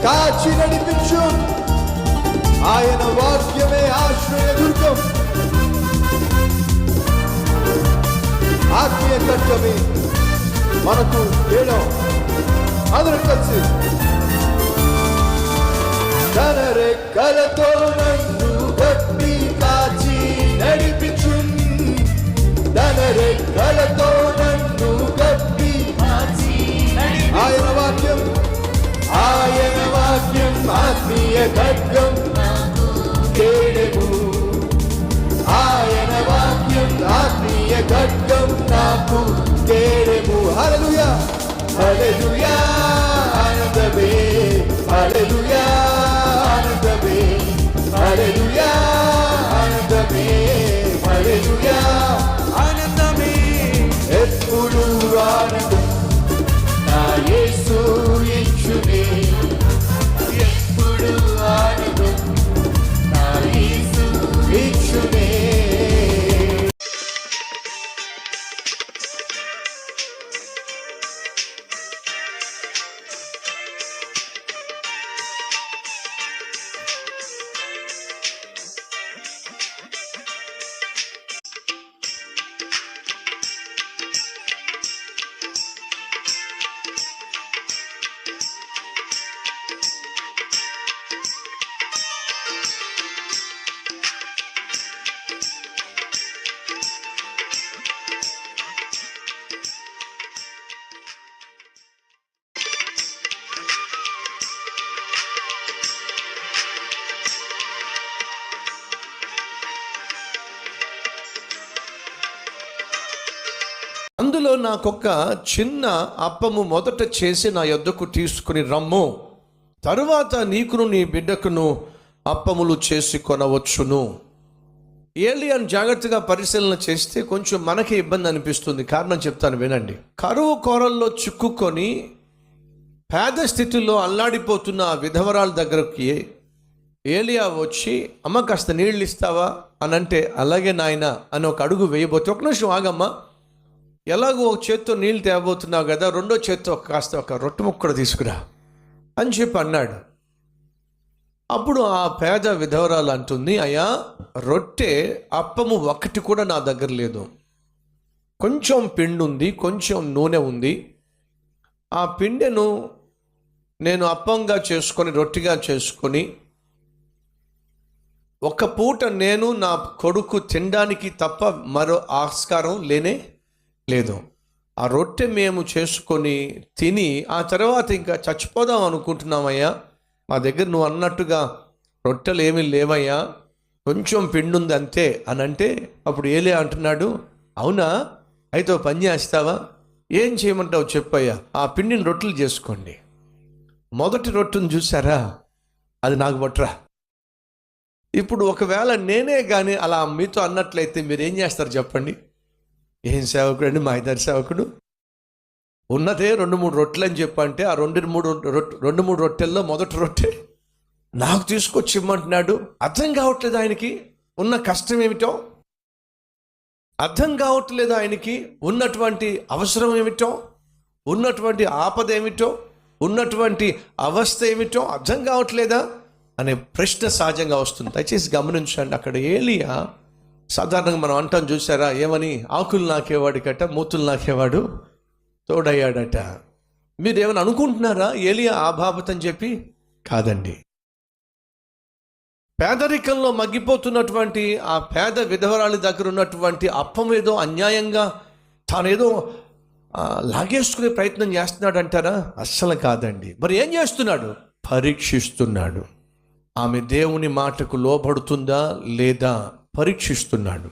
కాచి నడిపించు. ఆయన వాక్యమే ఆశ్రయ దుర్గం, ఆత్మీయ ఖడ్గమే మనకు ఏడం. అందరూ కలిసి తన రెక్కలతో నన్ను గట్టి కాచి నడిపించు. తన రెక్కలతో నన్ను గట్టి కాచి ఆయన వాక్యం, ఆయన వాక్యం ఆత్మీయ ఖడ్గం కేడము. ఆయన వాక్యం ఆత్మీయ ఖడ్గం నాకు కేడము. హల్లెలూయా హల్లెలూయా ఆనందమే, హల్లెలూయా ఆనందమే, హల్లెలూయా ఆనందమే, హల్లెలూయా ఆనందమే. ఎప్పుడు ఆనందం నా యేసు ఇచ్చునే, ఎప్పుడు ఆనందం నా యేసు ఇచ్చునే. అందులో నాకొక చిన్న అప్పము మొదట చేసి నా యొద్దకు తీసుకుని రమ్ము, తరువాత నీకును నీ బిడ్డకును అప్పములు చేసి కొనవచ్చును. ఏలియాను జాగ్రత్తగా పరిశీలన చేస్తే కొంచెం మనకి ఇబ్బంది అనిపిస్తుంది. కారణం చెప్తాను వినండి. కరువు కోరల్లో చిక్కుకొని పేద స్థితిలో అల్లాడిపోతున్న ఆ విధవరాల దగ్గరకి ఏలియా వచ్చి, అమ్మ కాస్త నీళ్ళు ఇస్తావా అని అంటే, అలాగే నాయన అని ఒక అడుగు వేయబోతే, ఒక నిమిషం ఆగమ్మా, ఎలాగో ఒక చేత్తో నీళ్ళు తేబోతున్నావు కదా, రెండో చేత్తో కాస్త ఒక రొట్టె ముక్క కూడా తీసుకురా అని చెప్పి అన్నాడు. అప్పుడు ఆ పేద విధవరాలు అంటుంది, అయ్యా రొట్టె అప్పము ఒకటి కూడా నా దగ్గర లేదు, కొంచెం పిండి ఉంది, కొంచెం నూనె ఉంది. ఆ పిండెను నేను అప్పంగా చేసుకొని రొట్టెగా చేసుకొని ఒక పూట నేను నా కొడుకు తినడానికి తప్ప మరో ఆస్కారం లేనే లేదు. ఆ రొట్టె మేము చేసుకొని తిని ఆ తర్వాత ఇంకా చచ్చిపోదాం అనుకుంటున్నామయ్యా, మా దగ్గర నువ్వు అన్నట్టుగా రొట్టెలు ఏమీ లేవయ్యా, కొంచెం పిండి ఉంది అంతే అని అంటే, అప్పుడు ఏలియా అంటున్నాడు, అవునా అయితే పని చేస్తావా, ఏం చేయమంటావు చెప్పయ్యా, ఆ పిండిని రొట్టెలు చేసుకోండి. మొదటి రొట్టెను చూసారా, అది నాకు పట్టరా. ఇప్పుడు ఒకవేళ నేనే కానీ అలా మీతో అన్నట్లయితే మీరు ఏం చేస్తారు చెప్పండి? ఏం సేవకుడు అండి మా ఇద్దరు సేవకుడు, ఉన్నదే 2-3 రొట్టెలు అని చెప్పంటే ఆ 2-3 రొట్టెల్లో మొదటి రొట్టె నాకు తీసుకొచ్చి ఇమ్మంటున్నాడు. అర్థం కావట్లేదు ఆయనకి ఉన్న కష్టం ఏమిటో, అర్థం కావట్లేదు ఆయనకి ఉన్నటువంటి అవసరం ఏమిటో, ఉన్నటువంటి ఆపద ఏమిటో, ఉన్నటువంటి అవస్థ ఏమిటో అర్థం కావట్లేదా అనే ప్రశ్న సహజంగా వస్తుంది. దయచేసి గమనించండి. అక్కడ ఏలియా సాధారణంగా మనం అంటాం చూసారా, ఏమని, ఆకులు నాకేవాడికట మూతులు నాకేవాడు తోడయ్యాడట. మీరు ఏమైనా అనుకుంటున్నారా ఏలియా ఆ బాబతని చెప్పి? కాదండి. పేదరికంలో మగ్గిపోతున్నటువంటి ఆ పేద విధవరాలి దగ్గర ఉన్నటువంటి అప్పం ఏదో అన్యాయంగా తానేదో లాగేసుకునే ప్రయత్నం చేస్తున్నాడు అంటారా? అస్సలు కాదండి. మరి ఏం చేస్తున్నాడు? పరీక్షిస్తున్నాడు. ఆమె దేవుని మాటకు లోబడుతుందా లేదా పరీక్షిస్తున్నాడు.